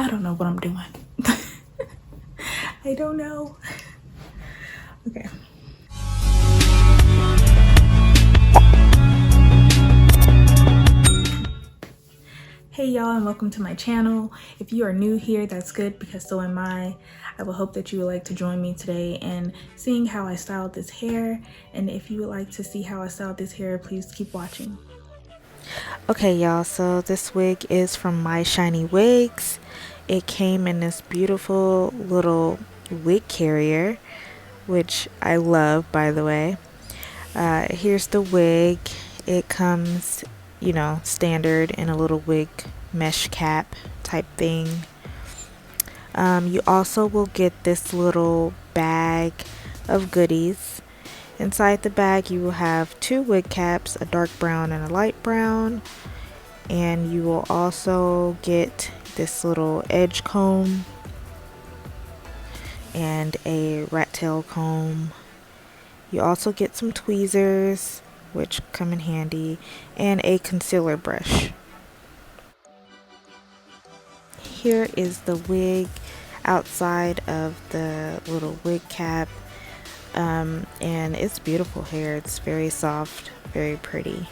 I don't know what I'm doing. I don't know. Okay. Hey y'all, and welcome to my channel. If you are new here, that's good because so am I. I will hope that you would like to join me today in seeing how I styled this hair. And if you would like to see how I styled this hair, please keep watching. Okay y'all, so this wig is from My Shiny Wigs. It came in this beautiful little wig carrier, which I love, by the way. Here's the wig. It comes, standard in a little wig mesh cap type thing. You also will get this little bag of goodies. Inside the bag you will have 2 wig caps, a dark brown and a light brown. And you will also get this little edge comb and a rat tail comb. You also get some tweezers, which come in handy, and a concealer brush. Here is the wig outside of the little wig cap, and it's beautiful hair. It's very soft, very pretty.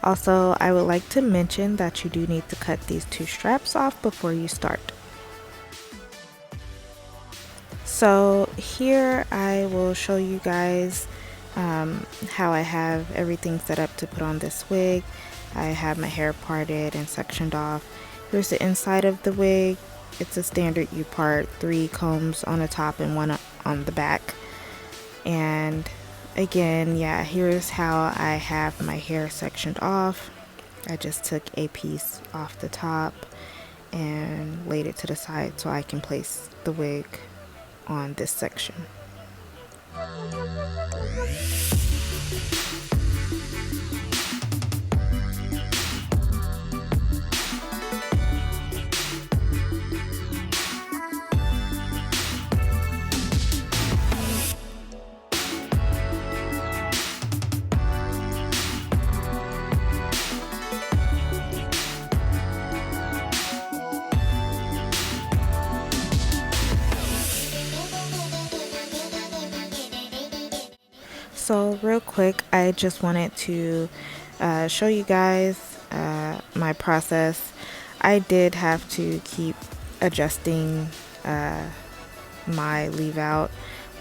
Also, I would like to mention that you do need to cut these 2 straps off before you start. So here I will show you guys how I have everything set up to put on this wig. I have my hair parted and sectioned off. Here's the inside of the wig. It's a standard U-part, 3 combs on the top and 1 on the back. And again, yeah, here's how I have my hair sectioned off. I just took a piece off the top and laid it to the side so I can place the wig on this section. So real quick, I just wanted to show you guys my process. I did have to keep adjusting my leave out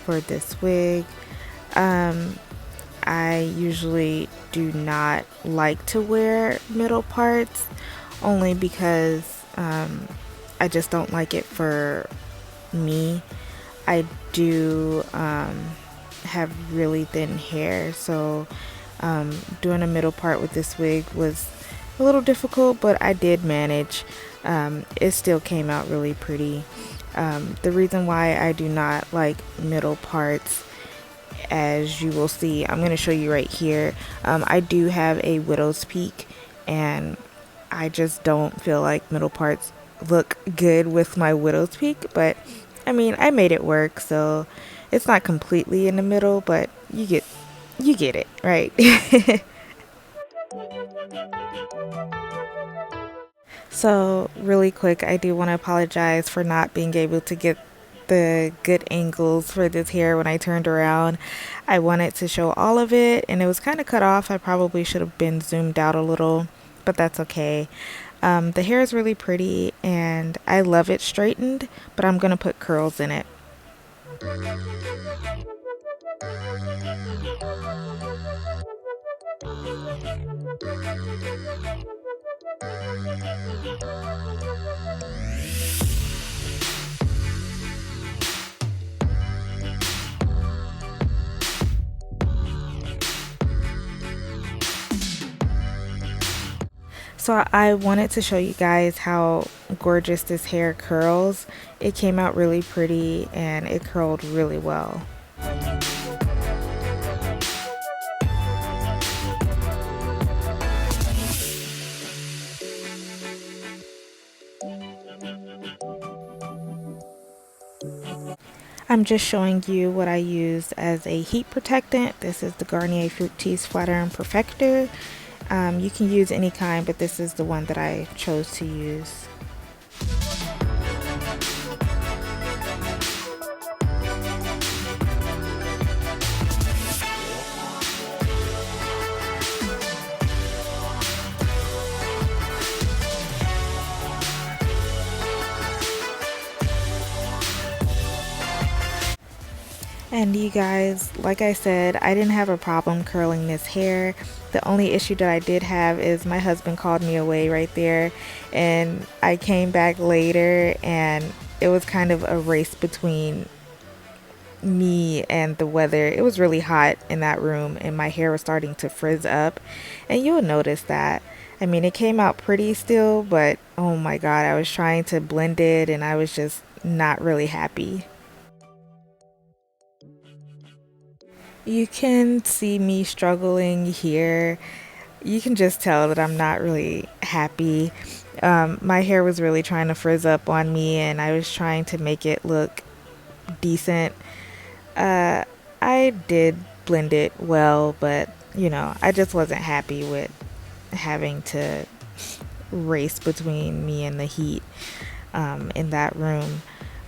for this wig. I usually do not like to wear middle parts, only because I just don't like it for me. I do have really thin hair, so doing a middle part with this wig was a little difficult, but I did manage. It still came out really pretty. The reason why I do not like middle parts, as you will see, I'm going to show you right here. I do have a widow's peak, and I just don't feel like middle parts look good with my widow's peak, but I mean, I made it work, so it's not completely in the middle, but you get it, right? So really quick, I do want to apologize for not being able to get the good angles for this hair when I turned around. I wanted to show all of it and it was kind of cut off. I probably should have been zoomed out a little, but that's okay. The hair is really pretty and I love it straightened, but I'm gonna put curls in it. So I wanted to show you guys how gorgeous this hair curls. It came out really pretty and it curled really well. I'm just showing you what I used as a heat protectant. This is the Garnier Fructis Flat Iron Perfector. You can use any kind, but this is the one that I chose to use. And you guys, like I said, I didn't have a problem curling this hair. The only issue that I did have is my husband called me away right there, and I came back later, and it was kind of a race between me and the weather. It was really hot in that room, and my hair was starting to frizz up, and you'll notice that. I mean, it came out pretty still, but oh my god, I was trying to blend it, and I was just not really happy. You can see me struggling here. You can just tell that I'm not really happy. My hair was really trying to frizz up on me, and I was trying to make it look decent. Uh, I did blend it well, but I just wasn't happy with having to race between me and the heat in that room.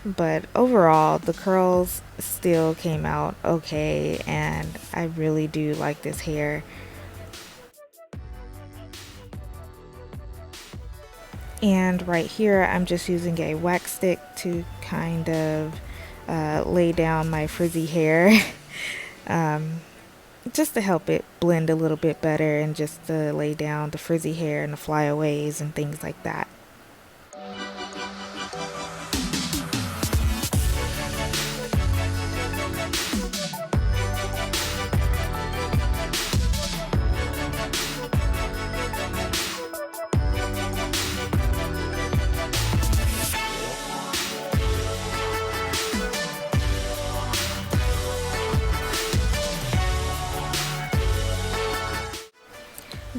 But overall, the curls still came out okay, and I really do like this hair. And right here, I'm just using a wax stick to kind of lay down my frizzy hair. um, just to help it blend a little bit better, and just to lay down the frizzy hair and the flyaways and things like that.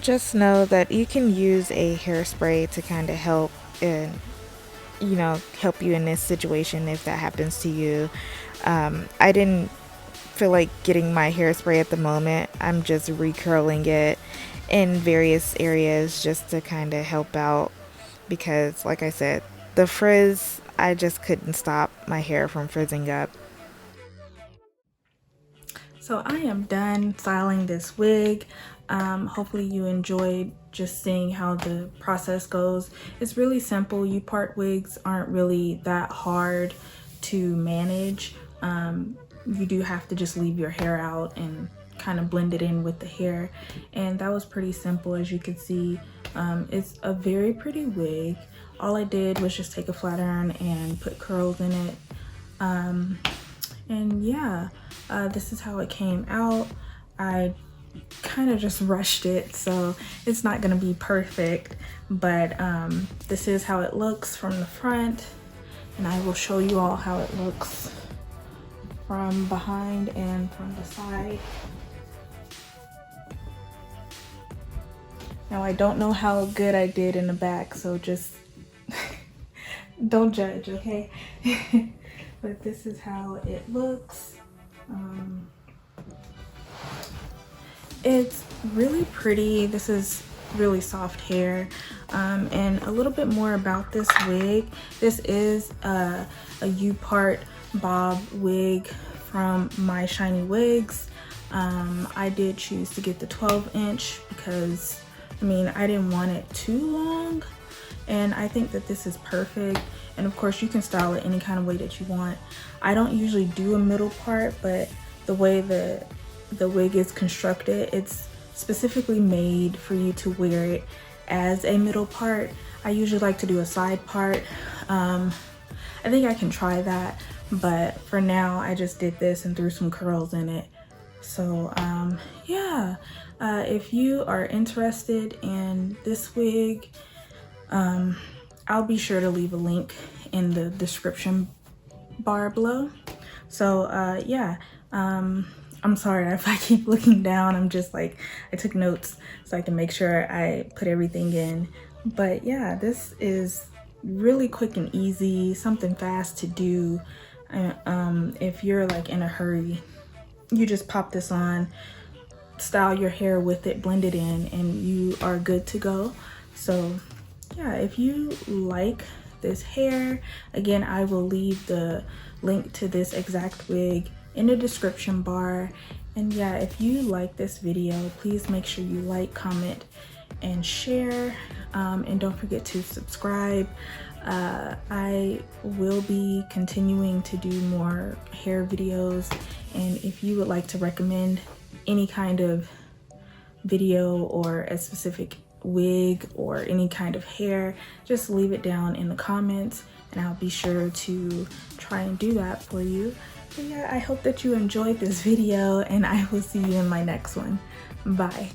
Just know that you can use a hairspray to kind of help and help you in this situation if that happens to you. I didn't feel like getting my hairspray at the moment. I'm just recurling it in various areas just to kind of help out, because like I said, the frizz, I just couldn't stop my hair from frizzing up. So I am done styling this wig. Hopefully you enjoyed just seeing how the process goes. It's really simple. You part wigs aren't really that hard to manage. You do have to just leave your hair out and kind of blend it in with the hair. And that was pretty simple, as you can see. It's a very pretty wig. All I did was just take a flat iron and put curls in it. And yeah, this is how it came out. I kind of just rushed it, so it's not gonna be perfect, but this is how it looks from the front, and I will show you all how it looks from behind and from the side. Now I don't know how good I did in the back, so just don't judge, okay? But this is how it looks. It's really pretty. This is really soft hair. And a little bit more about this wig. This is a U-part bob wig from My Shiny Wigs. I did choose to get the 12-inch because, I mean, I didn't want it too long. And I think that this is perfect. And of course you can style it any kind of way that you want. I don't usually do a middle part, but the way the wig is constructed, it's specifically made for you to wear it as a middle part. I usually like to do a side part. I think I can try that, but for now I just did this and threw some curls in it. So yeah, if you are interested in this wig, I'll be sure to leave a link in the description bar below. So yeah, I'm sorry if I keep looking down. I'm just like, I took notes so I can make sure I put everything in. But yeah, this is really quick and easy, something fast to do. If you're like in a hurry, you just pop this on, style your hair with it, blend it in, and you are good to go. So yeah, if you like this hair, again, I will leave the link to this exact wig in the description bar. And yeah, if you like this video, please make sure you like, comment, and share, and don't forget to subscribe. I will be continuing to do more hair videos, and if you would like to recommend any kind of video or a specific wig or any kind of hair, just leave it down in the comments and I'll be sure to try and do that for you. But yeah, I hope that you enjoyed this video and I will see you in my next one. Bye.